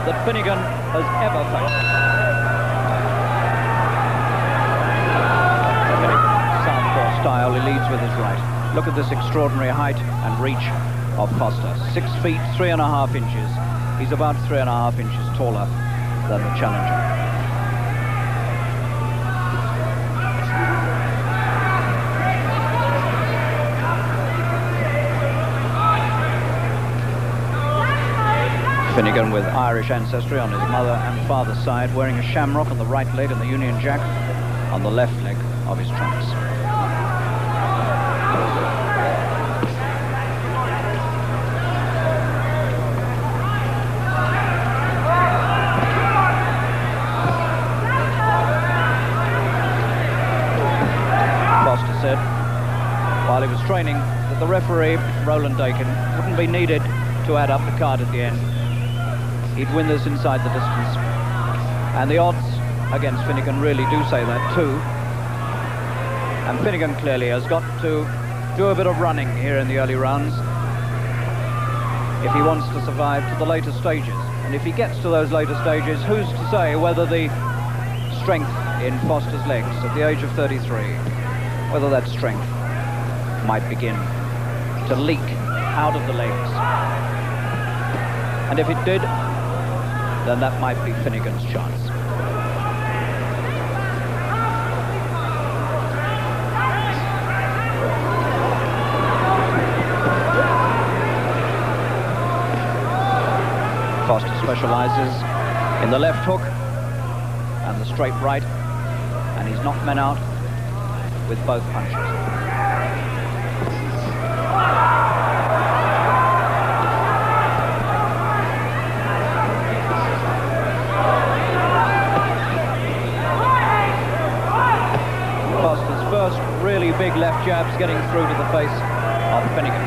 that Finnegan has ever faced. Southpaw style, he leads with his right. Look at this extraordinary height and reach of Foster. 6 feet 3.5 inches. He's about 3.5 inches taller than the challenger. Finnegan with Irish ancestry on his mother and father's side, wearing a shamrock on the right leg and the Union Jack on the left leg of his trunks. Foster said, while he was training, that the referee, Roland Dakin, wouldn't be needed to add up the card at the end. He'd win this inside the distance. And the odds against Finnegan really do say that too. And Finnegan clearly has got to do a bit of running here in the early rounds if he wants to survive to the later stages. And if he gets to those later stages, who's to say whether the strength in Foster's legs at the age of 33, whether that strength might begin to leak out of the legs. And if it did, then that might be Finnegan's chance. Foster specialises in the left hook and the straight right, and he's knocked men out with both punches. Really big left jabs getting through to the face of Finnegan.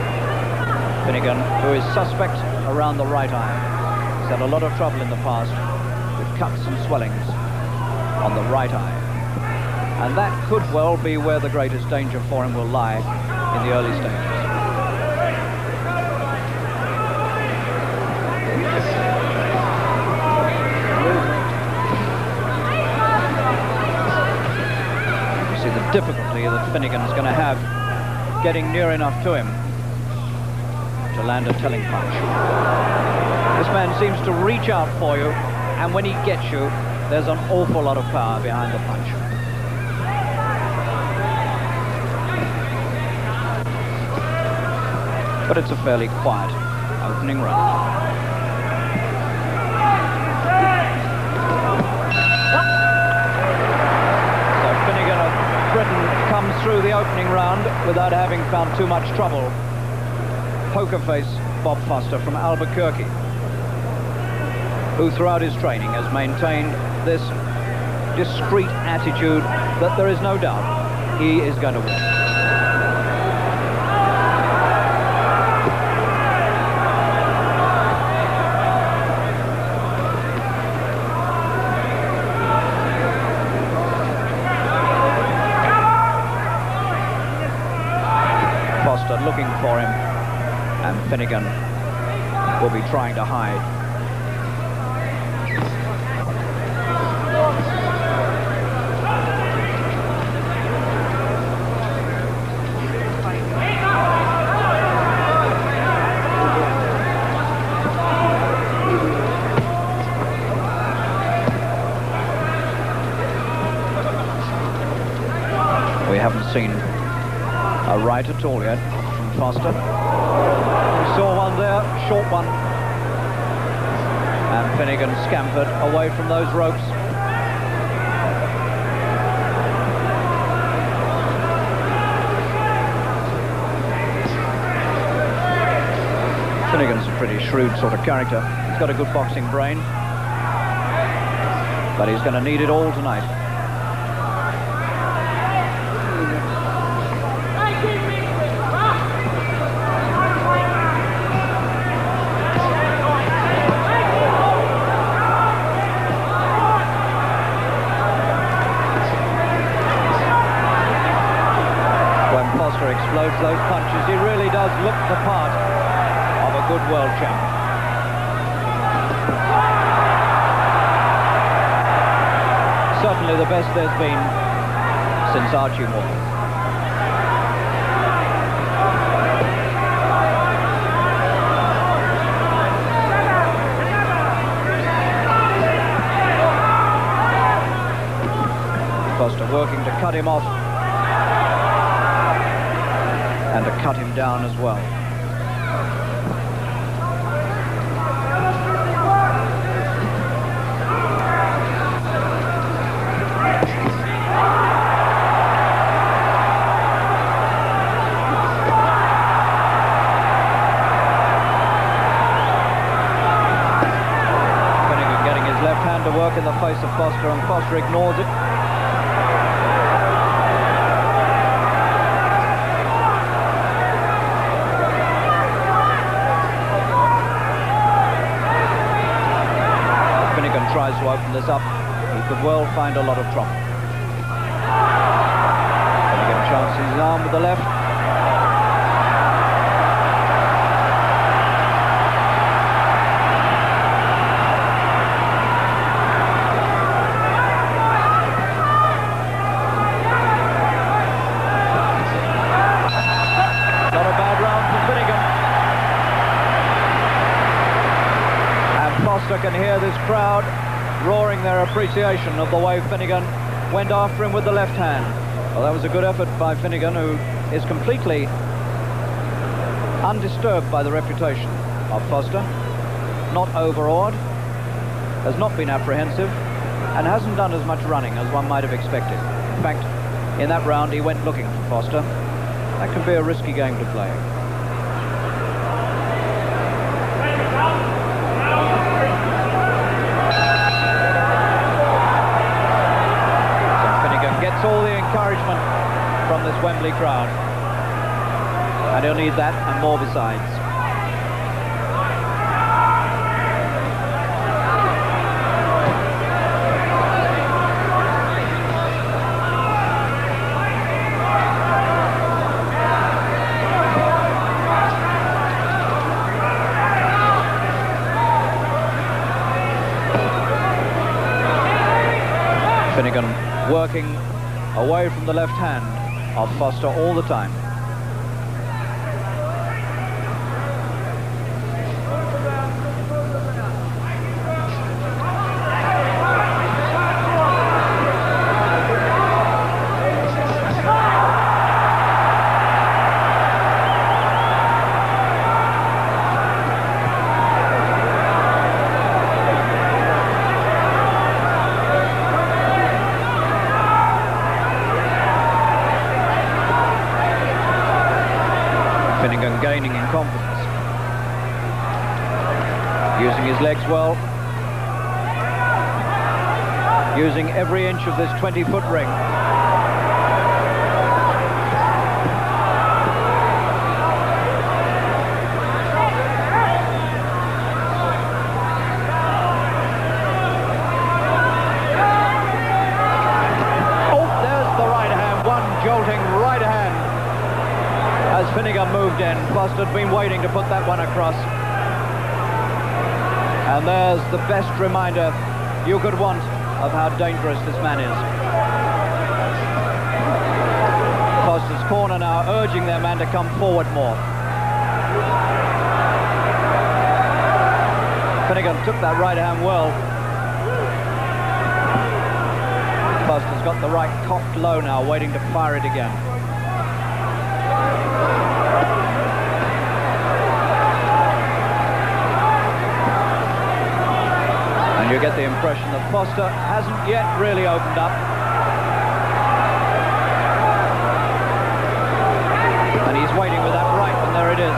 Finnegan, who is suspect around the right eye. He's had a lot of trouble in the past with cuts and swellings on the right eye. And that could well be where the greatest danger for him will lie in the early stages. Difficulty that Finnegan's going to have getting near enough to him to land a telling punch. This man seems to reach out for you, and when he gets you, there's an awful lot of power behind the punch. But it's a fairly quiet opening round. Britain comes through the opening round without having found too much trouble. Poker face Bob Foster from Albuquerque, who throughout his training has maintained this discreet attitude that there is no doubt he is going to win. Looking for him, and Finnegan will be trying to hide. We haven't seen a right at all yet. Foster. We saw one there, short one. And Finnegan scampered away from those ropes. Finnegan's a pretty shrewd sort of character. He's got a good boxing brain, but he's going to need it all tonight. Explodes those punches. He really does look the part of a good world champion. certainly the best there's been since Archie Moore. Foster working to cut him off and to cut him down as well. Finnegan getting his left hand to work in the face of Foster, and Foster ignores it. Tries to open this up, he could well find a lot of trouble. Finnegan chances his arm with the left. Not a bad round for Finnegan. And Foster can hear this crowd roaring their appreciation of the way Finnegan went after him with the left hand. Well, that was a good effort by Finnegan, who is completely undisturbed by the reputation of Foster, not overawed, has not been apprehensive, and hasn't done as much running as one might have expected. In fact, in that round he went looking for Foster. That can be a risky game to play. All the encouragement from this Wembley crowd, and he'll need that and more besides. Finnegan working away from the left hand of Foster all the time. Finnegan gaining in confidence, using his legs well, using every inch of this 20-foot ring. Oh, there's the right hand, one jolting right hand. As Finnegan moved in, Foster had been waiting to put that one across. And there's the best reminder you could want of how dangerous this man is. Foster's corner now urging their man to come forward more. Finnegan took that right hand well. Foster's got the right cocked low now, waiting to fire it again. And you get the impression that Foster hasn't yet really opened up. And he's waiting with that right, and there it is.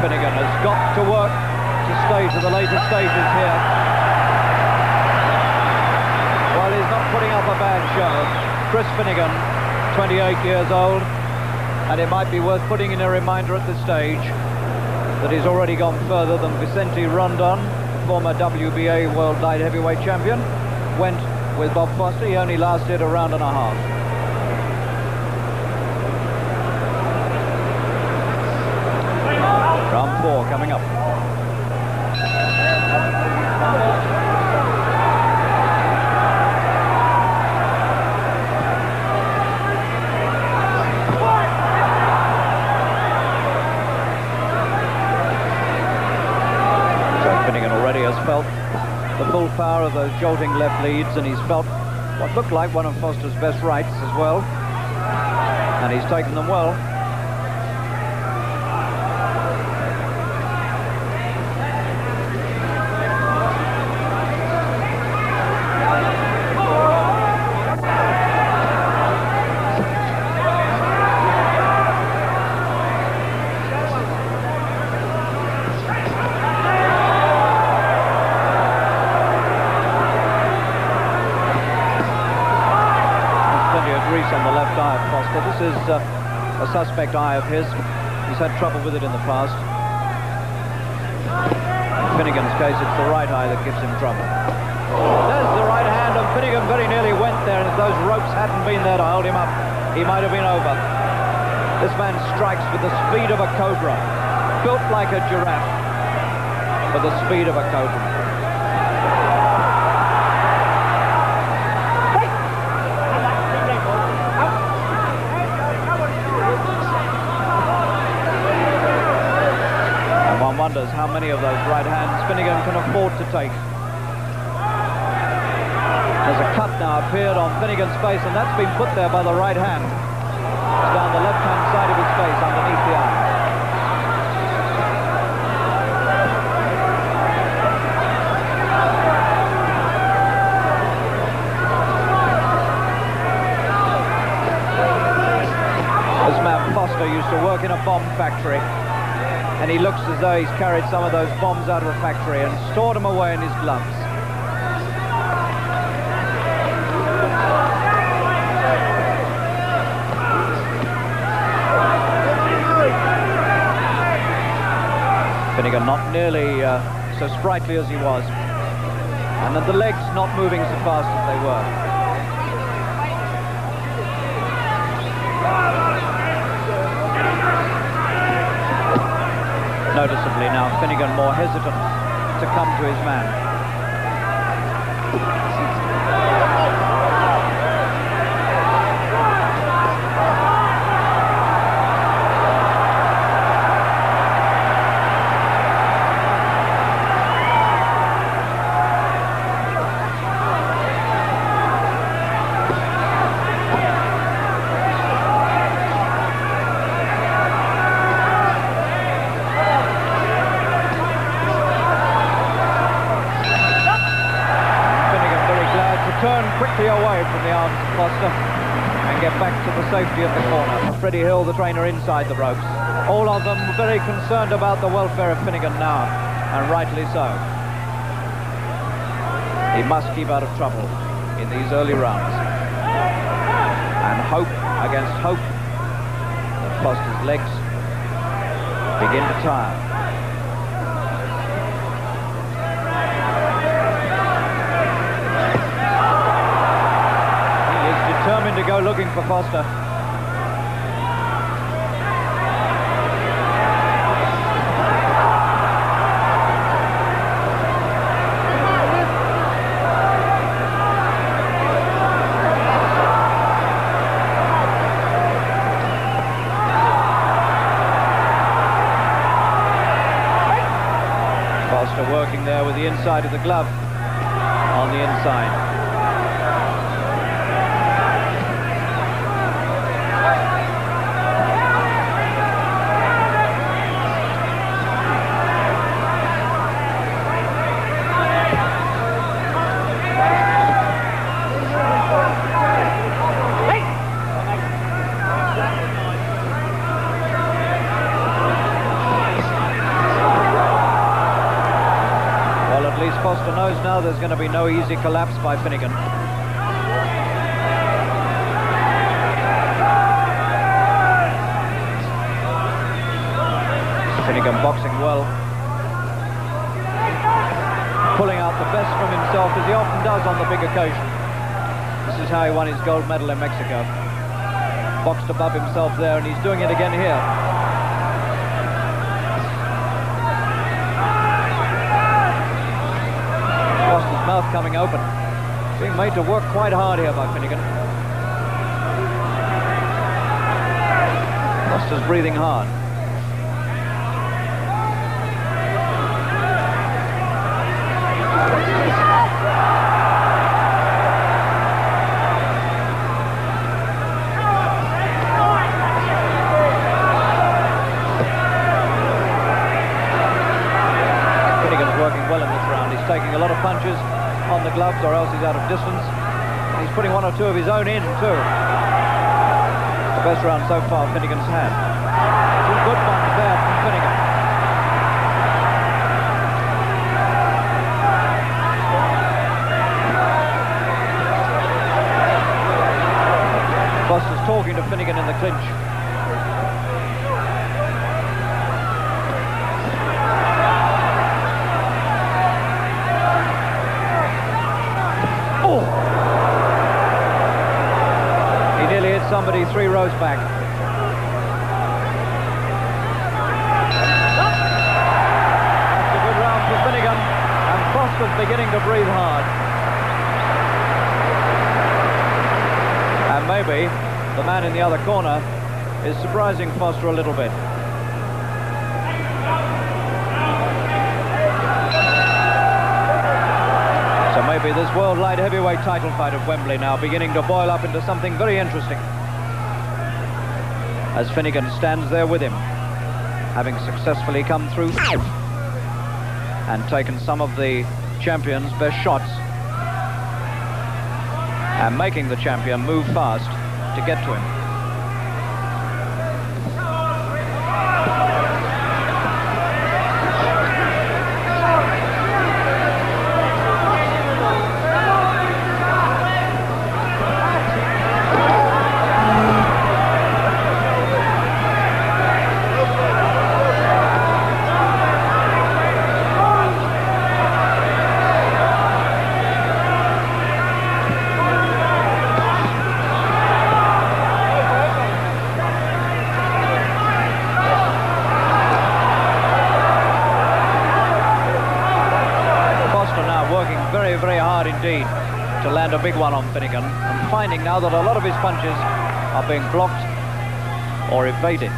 Finnegan has got to work to stay to the later stages here. show. Chris Finnegan, 28 years old, and it might be worth putting in a reminder at this stage that he's already gone further than Vicente Rondon, former WBA World Light Heavyweight Champion, went with Bob Foster. He only lasted a round and a half. Round 4 coming up. Felt the full power of those jolting left leads, and he's felt what looked like one of Foster's best rights as well, and he's taken them well. On the left eye of Foster. This is a suspect eye of his. He's had trouble with it in the past. In Finnegan's case, it's the right eye that gives him trouble. There's the right hand, and Finnegan very nearly went there, and if those ropes hadn't been there to hold him up, he might have been over. This man strikes with the speed of a cobra, built like a giraffe, with the speed of a cobra. Wonders how many of those right hands Finnegan can afford to take. There's a cut now appeared on Finnegan's face, and that's been put there by the right hand. It's down the left-hand side of his face, underneath the eye. This man Foster used to work in a bomb factory, and he looks as though he's carried some of those bombs out of the factory and stored them away in his gloves. Finnegan not nearly so sprightly as he was, and then the legs not moving so fast as they were. Noticeably now, Finnegan more hesitant to come to his man. Away from the arms of Foster and get back to the safety of the corner. Freddie Hill, the trainer, inside the ropes. All of them very concerned about the welfare of Finnegan now, and rightly so. He must keep out of trouble in these early rounds, and hope against hope that Foster's legs begin to tire. Determined to go looking for Foster. Foster working there with the inside of the glove on the inside. Foster knows now there's going to be no easy collapse by Finnegan. Finnegan boxing well. Pulling out the best from himself, as he often does on the big occasion. This is how he won his gold medal in Mexico. Boxed above himself there, and he's doing it again here. Foster's mouth coming open. Being made to work quite hard here by Finnegan. Foster's breathing hard. Taking a lot of punches on the gloves, or else he's out of distance. And he's putting one or two of his own in too. The best round so far Finnegan's had. Two good ones there from Finnegan. Foster's talking to Finnegan in the clinch. Somebody 3 rows back. That's a good round for Finnegan, and Foster's beginning to breathe hard. And maybe the man in the other corner is surprising Foster a little bit. So maybe this world light heavyweight title fight at Wembley now beginning to boil up into something very interesting. As Finnegan stands there with him, having successfully come through and taken some of the champion's best shots, and making the champion move fast to get to him. Very hard indeed to land a big one on Finnegan, and finding now that a lot of his punches are being blocked or evaded.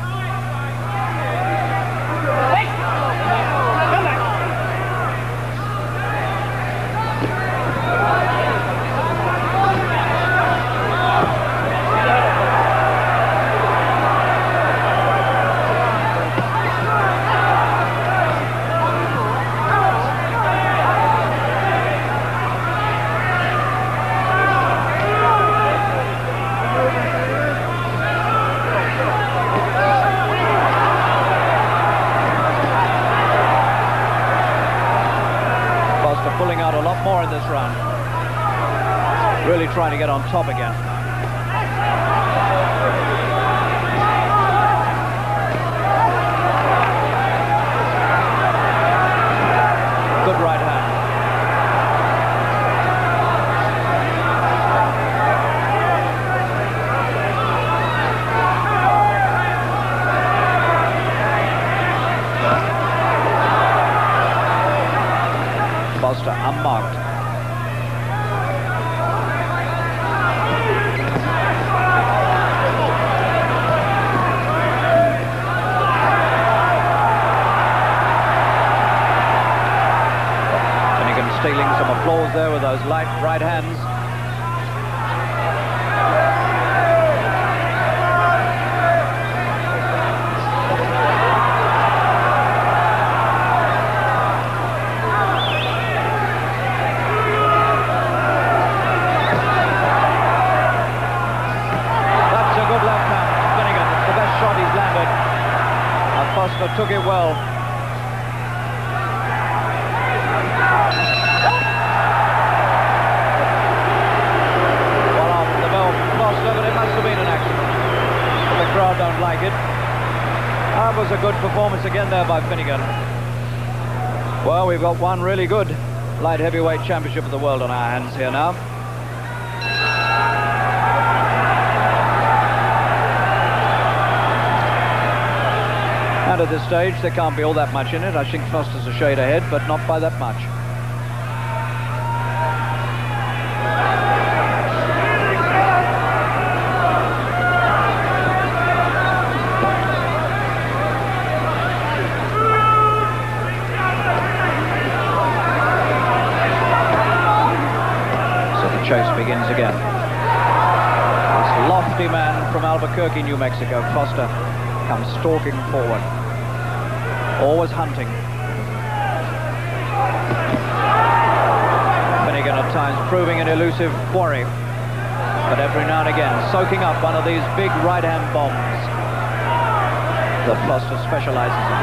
Pulling out a lot more in this round. Really trying to get on top again. Good right hand. Foster unmarked. Finnegan stealing some applause there with those light right hands. Foster took it well. Well off the bell from Foster, but it must have been an accident. The crowd don't like it. That was a good performance again there by Finnegan. Well, we've got one really good light heavyweight championship of the world on our hands here now. And at this stage, there can't be all that much in it. I think Foster's a shade ahead, but not by that much. Chase begins again. This lofty man from Albuquerque, New Mexico, Foster, comes stalking forward, always hunting. Finnegan at times proving an elusive quarry, but every now and again soaking up one of these big right-hand bombs that Foster specializes in.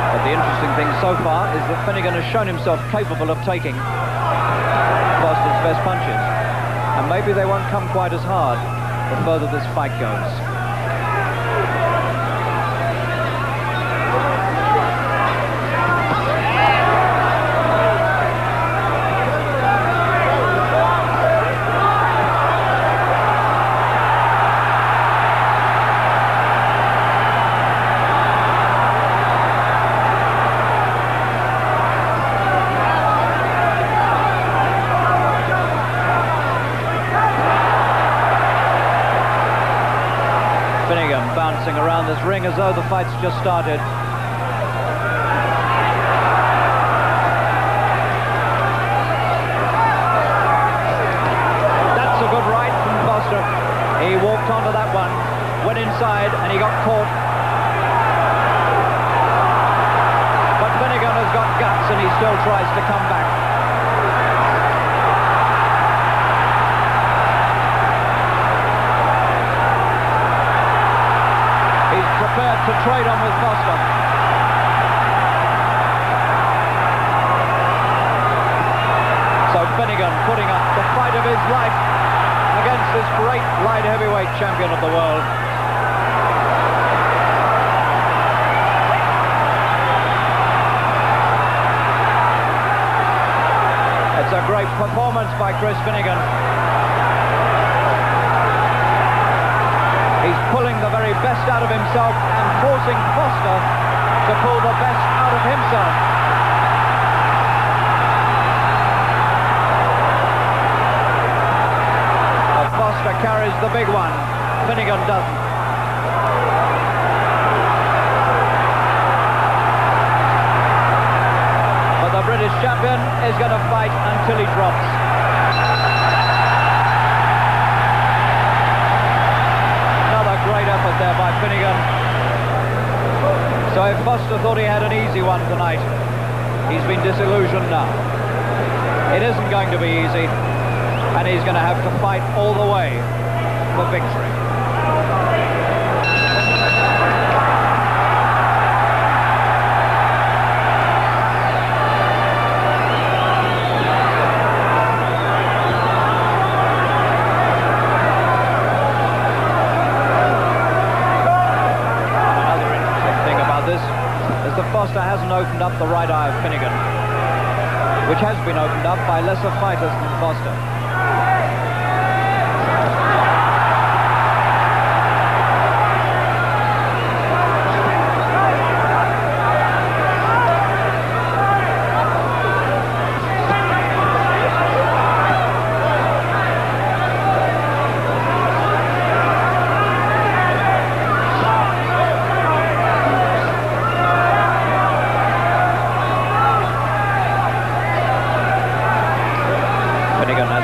But the interesting thing so far is that Finnegan has shown himself capable of taking Foster's best punches, and maybe they won't come quite as hard the further this fight goes. Bouncing around this ring as though the fight's just started. That's a good right from Foster. He walked onto that one, went inside, and he got caught. But Finnegan has got guts and he still tries to come back. Prepared to trade on with Foster. So Finnegan putting up the fight of his life against this great light heavyweight champion of the world. It's a great performance by Chris Finnegan. He's pulling the very best out of himself and forcing Foster to pull the best out of himself. But Foster carries the big one. Finnegan doesn't. But the British champion is going to fight until he drops. Great effort there by Finnegan. So if Foster thought he had an easy one tonight, he's been disillusioned now. It isn't going to be easy, and he's going to have to fight all the way for victory. Foster hasn't opened up the right eye of Finnegan, which has been opened up by lesser fighters than Foster.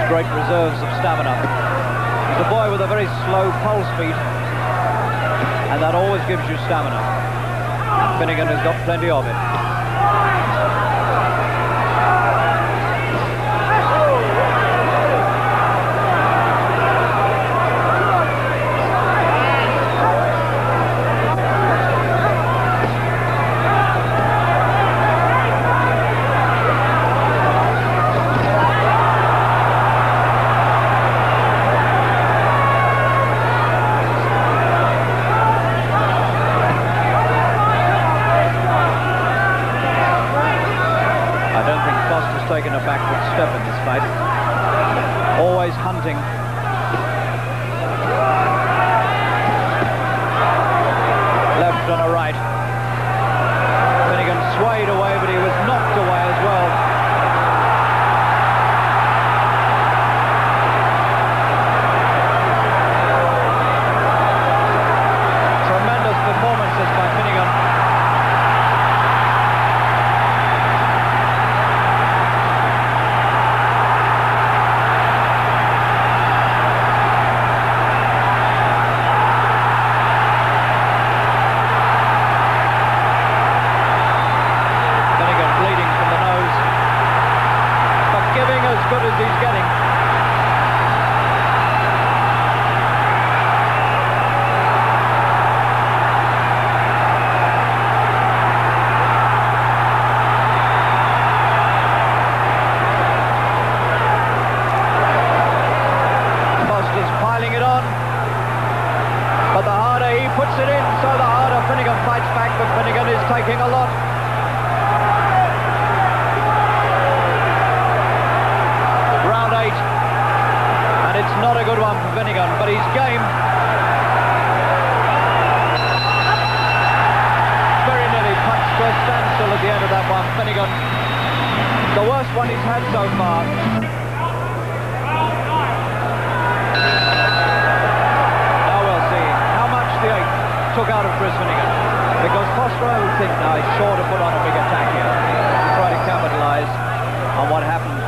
Great reserves of stamina. He's a boy with a very slow pulse beat, and that always gives you stamina. And Finnegan has got plenty of it. Finnegan is taking a lot. Round 8. And it's not a good one for Finnegan, but he's game. Very nearly punched to a standstill at the end of that one, Finnegan. The worst one he's had so far. Now we'll see how much the 8th took out of Chris Finnegan. Because Foster, I would think now, is sure to put on a big attack here to try to capitalise on what happened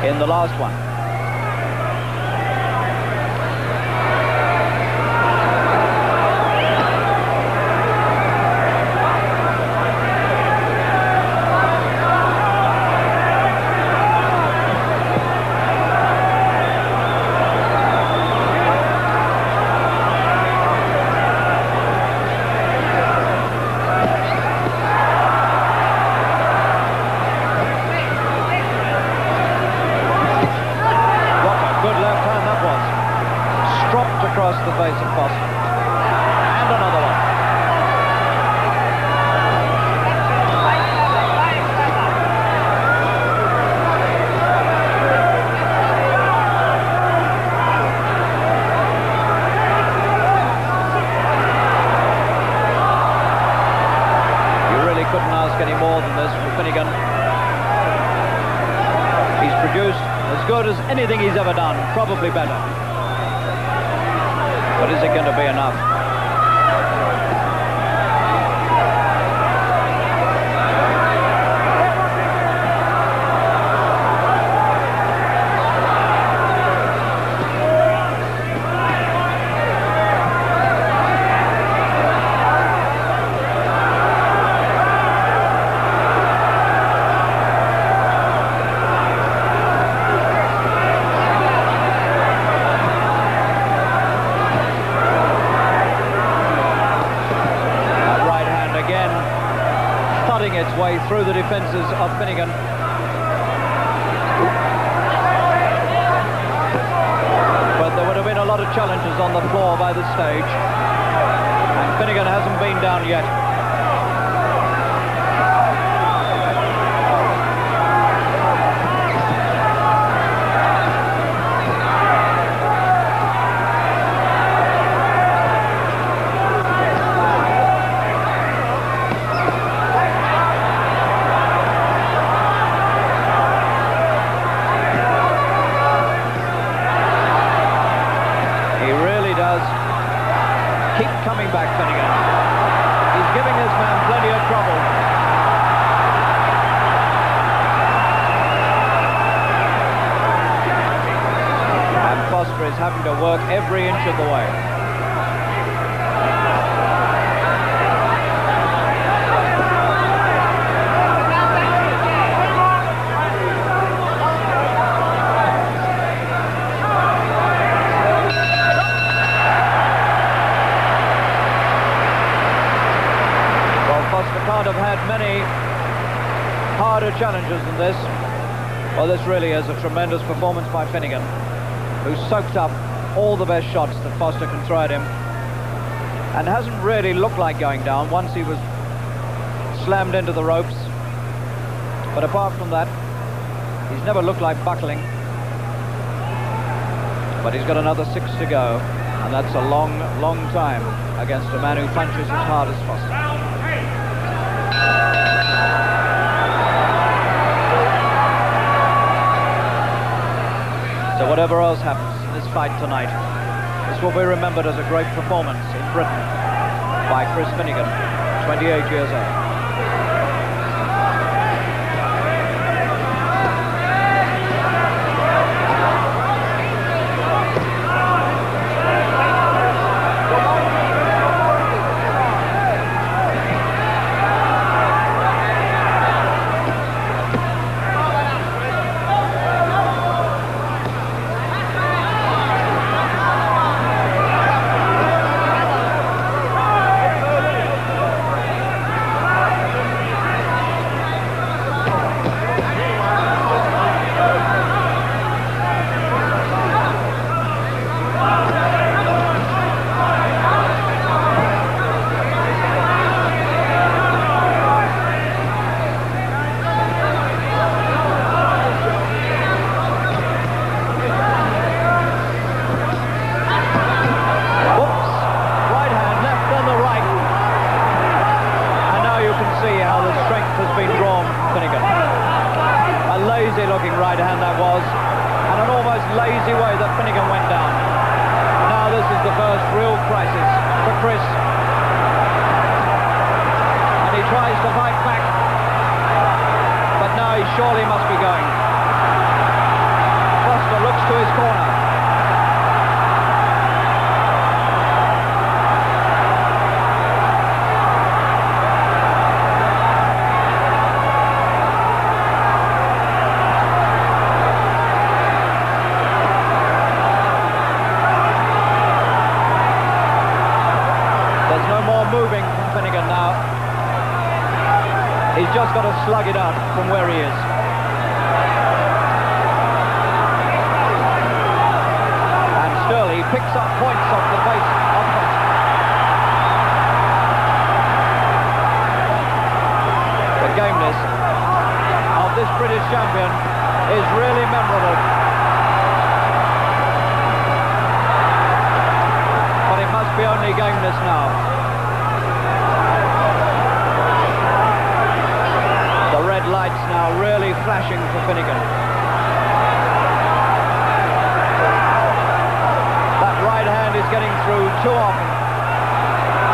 in the last one. Across the face of Foster. And another one. You really couldn't ask any more than this from Finnegan. He's produced as good as anything he's ever done, probably better. But is it going to be enough? Its way through the defences of Finnegan. But there would have been a lot of challenges on the floor by this stage, and Finnegan hasn't been down yet. Keep coming back, Finnegan. He's giving this man plenty of trouble. And Foster is having to work every inch of the way. Can't have had many harder challenges than this. Well, this really is a tremendous performance by Finnegan, who soaked up all the best shots that Foster can throw at him, and hasn't really looked like going down once he was slammed into the ropes. But apart from that, he's never looked like buckling. But he's got another 6 to go, and that's a long, long time against a man who punches as hard as Foster. So whatever else happens in this fight tonight, this will be remembered as a great performance in Britain by Chris Finnegan, 28 years old. Finnegan went down. Now this is the first real crisis for Chris. And he tries to fight back. But now he surely must be going. Foster looks to his corner. Moving from Finnegan now. He's just got to slug it out from where he is. And still he picks up points off the base of Foster. The gameness of this British champion is really memorable. But it must be only gameness now. Lights now really flashing for Finnegan. That right hand is getting through too often.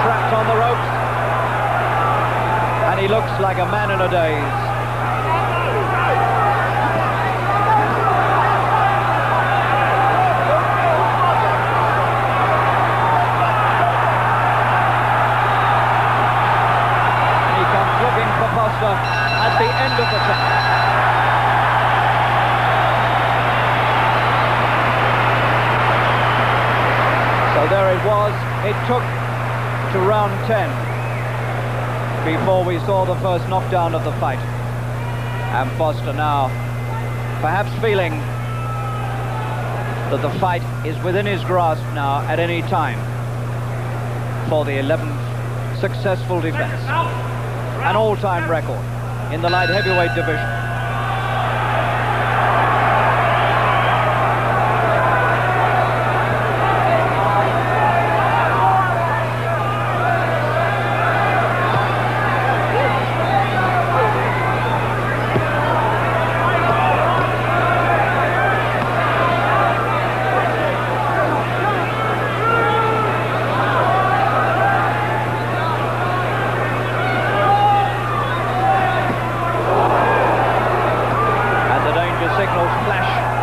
Trapped on the ropes. And he looks like a man in a daze. And he comes looking for Foster at the end of the set. So there it was. It took to round 10 before we saw the first knockdown of the fight. And Foster now perhaps feeling that the fight is within his grasp now at any time for the 11th successful defense. An all-time record in the light heavyweight division.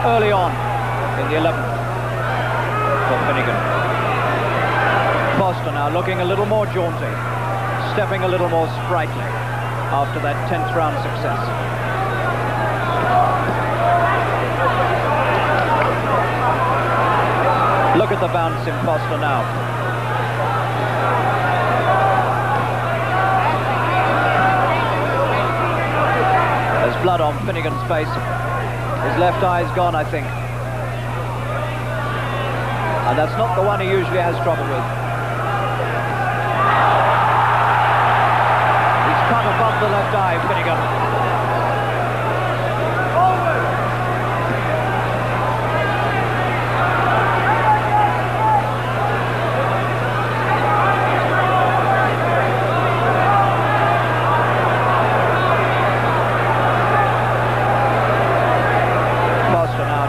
Early on in the 11th for Finnegan. Foster now looking a little more jaunty, stepping a little more sprightly after that 10th round success. Look at the bounce in Foster now. There's blood on Finnegan's face. His left eye's gone, I think. And that's not the one he usually has trouble with. He's cut above the left eye, Finnegan.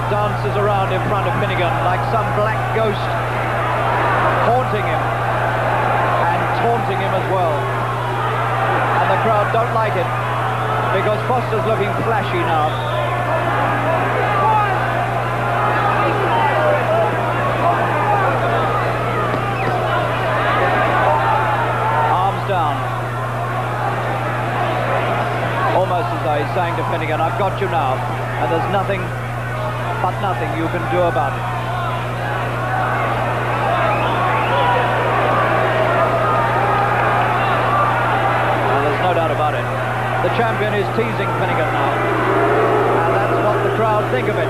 Dances around in front of Finnegan like some black ghost, haunting him and taunting him as well. And the crowd don't like it because Foster's looking flashy now. Arms down. Almost as though he's saying to Finnegan, I've got you now, and there's nothing but nothing you can do about it. Well, there's no doubt about it. The champion is teasing Finnegan now. And that's what the crowd think of it.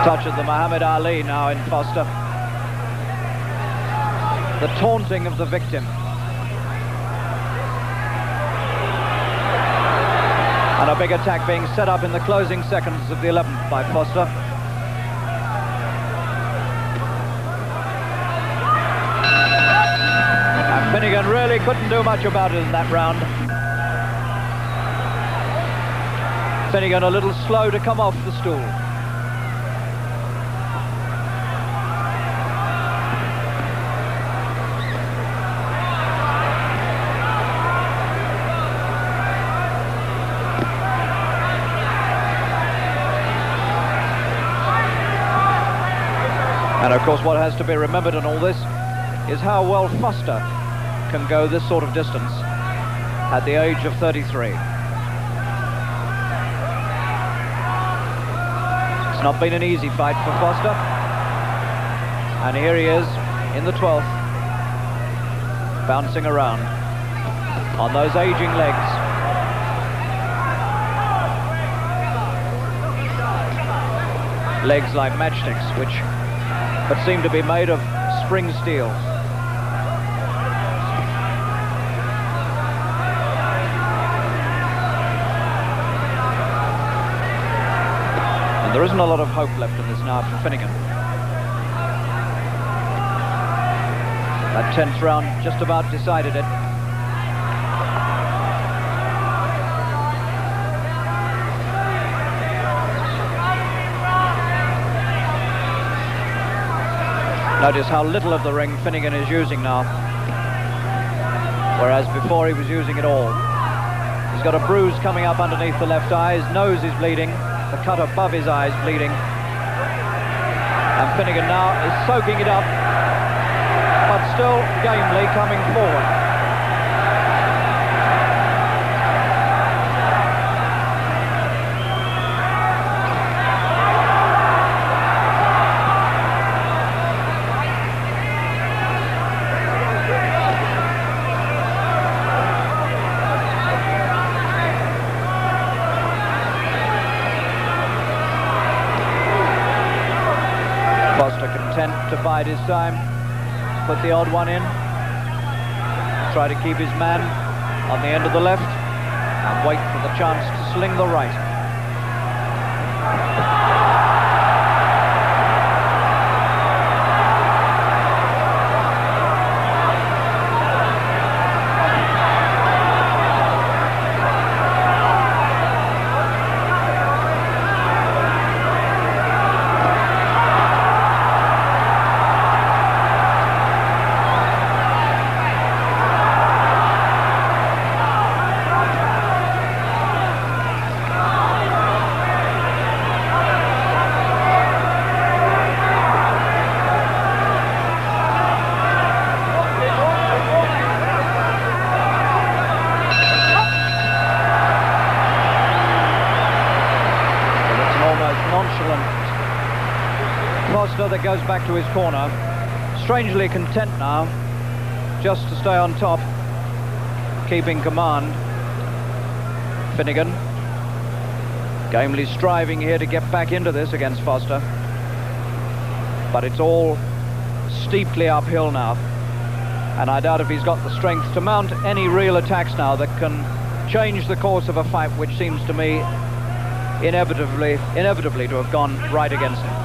Touch of the Muhammad Ali now in Foster. The taunting of the victim. And a big attack being set up in the closing seconds of the 11th by Foster. And Finnegan really couldn't do much about it in that round. Finnegan a little slow to come off the stool. And of course what has to be remembered in all this is how well Foster can go this sort of distance at the age of 33. It's not been an easy fight for Foster. And here he is in the 12th, bouncing around on those aging legs. Legs like matchsticks, but seem to be made of spring steel. And there isn't a lot of hope left in this now for Finnegan. That 10th round just about decided it. Notice how little of the ring Finnegan is using now, whereas before he was using it all. He's got a bruise coming up underneath the left eye, his nose is bleeding, the cut above his eye is bleeding. And Finnegan now is soaking it up, but still gamely coming forward. Content to bide his time, put the odd one in, try to keep his man on the end of the left and wait for the chance to sling the right. Foster that goes back to his corner, strangely content now just to stay on top, keeping command. Finnegan gamely striving here to get back into this against Foster, but it's all steeply uphill now, and I doubt if he's got the strength to mount any real attacks now that can change the course of a fight which seems to me inevitably to have gone right against him.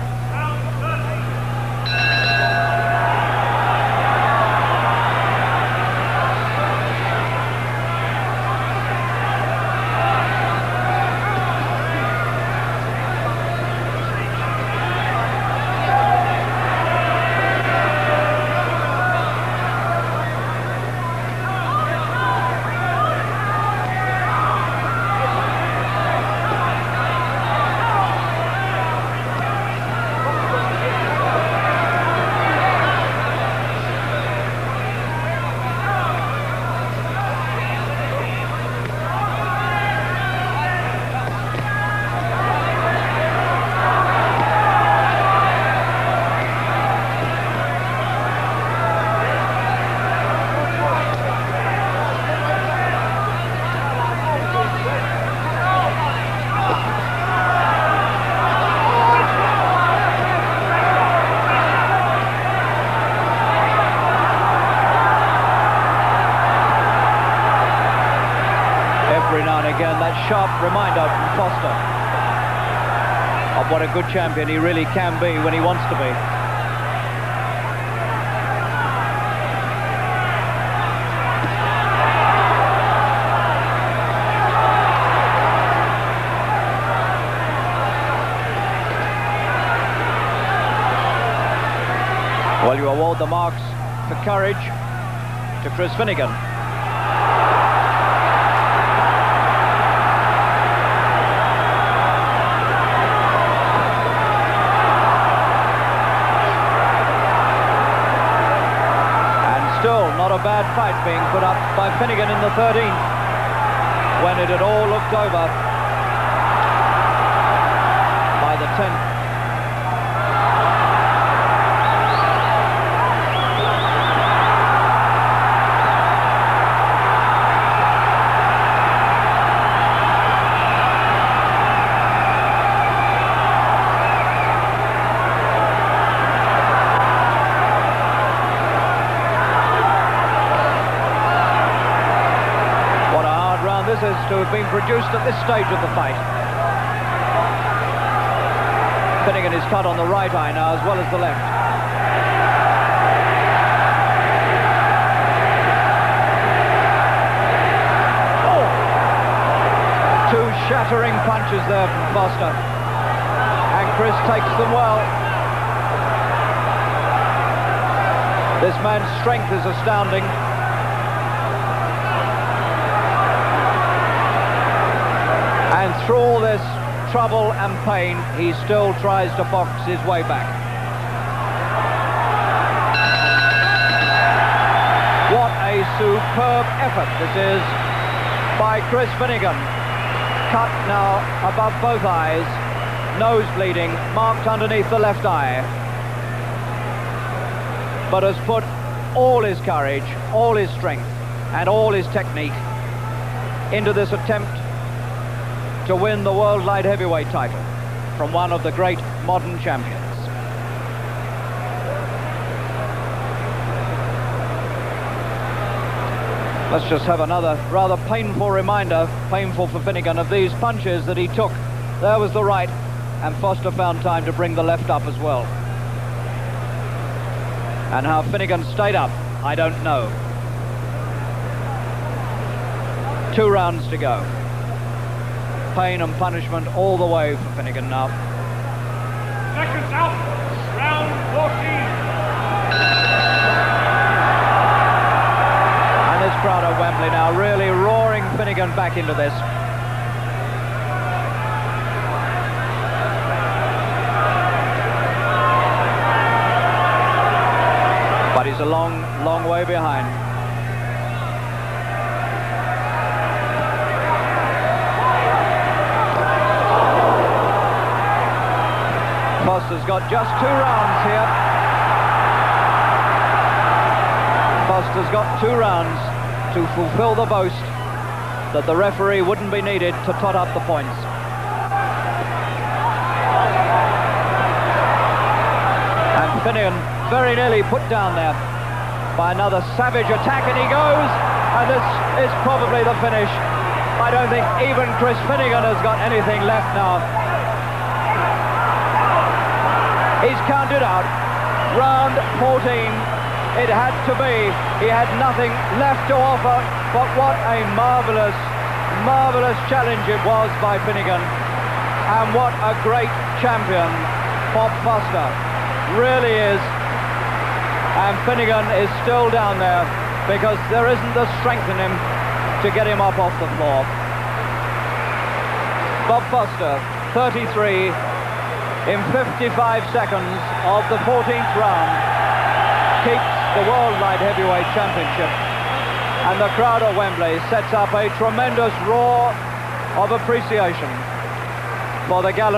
sharp reminder from Foster of what a good champion he really can be when he wants to be. Well, you award the marks for courage to Chris Finigan. And still not a bad fight being put up by Finigan in the 13th, when it had all looked over by the 10th. This is to have been produced at this stage of the fight. Finigan is cut on the right eye now as well as the left. Oh! Two shattering punches there from Foster. And Chris takes them well. This man's strength is astounding. And through all this trouble and pain, he still tries to box his way back. What a superb effort this is by Chris Finigan. Cut now above both eyes, nose bleeding, marked underneath the left eye. But has put all his courage, all his strength, and all his technique into this attempt to win the world light heavyweight title from one of the great modern champions. Let's just have another rather painful reminder, painful for Finigan, of these punches that he took. There was the right, and Foster found time to bring the left up as well. And how Finigan stayed up, I don't know. 2 rounds to go. Pain and punishment all the way for Finigan now. Seconds out, round 14. And this crowd at Wembley now really roaring Finigan back into this. But he's a long, long way behind. Foster's got just 2 rounds here. Foster's got 2 rounds to fulfill the boast that the referee wouldn't be needed to tot up the points. And Finigan very nearly put down there by another savage attack, and he goes, and this is probably the finish. I don't think even Chris Finigan has got anything left now. He's counted out. Round 14, it had to be. He had nothing left to offer, but what a marvellous, marvellous challenge it was by Finigan. And what a great champion Bob Foster really is. And Finigan is still down there because there isn't the strength in him to get him up off the floor. Bob Foster, 33, in 55 seconds of the 14th round, keeps the World Light Heavyweight Championship. And the crowd at Wembley sets up a tremendous roar of appreciation for the gallant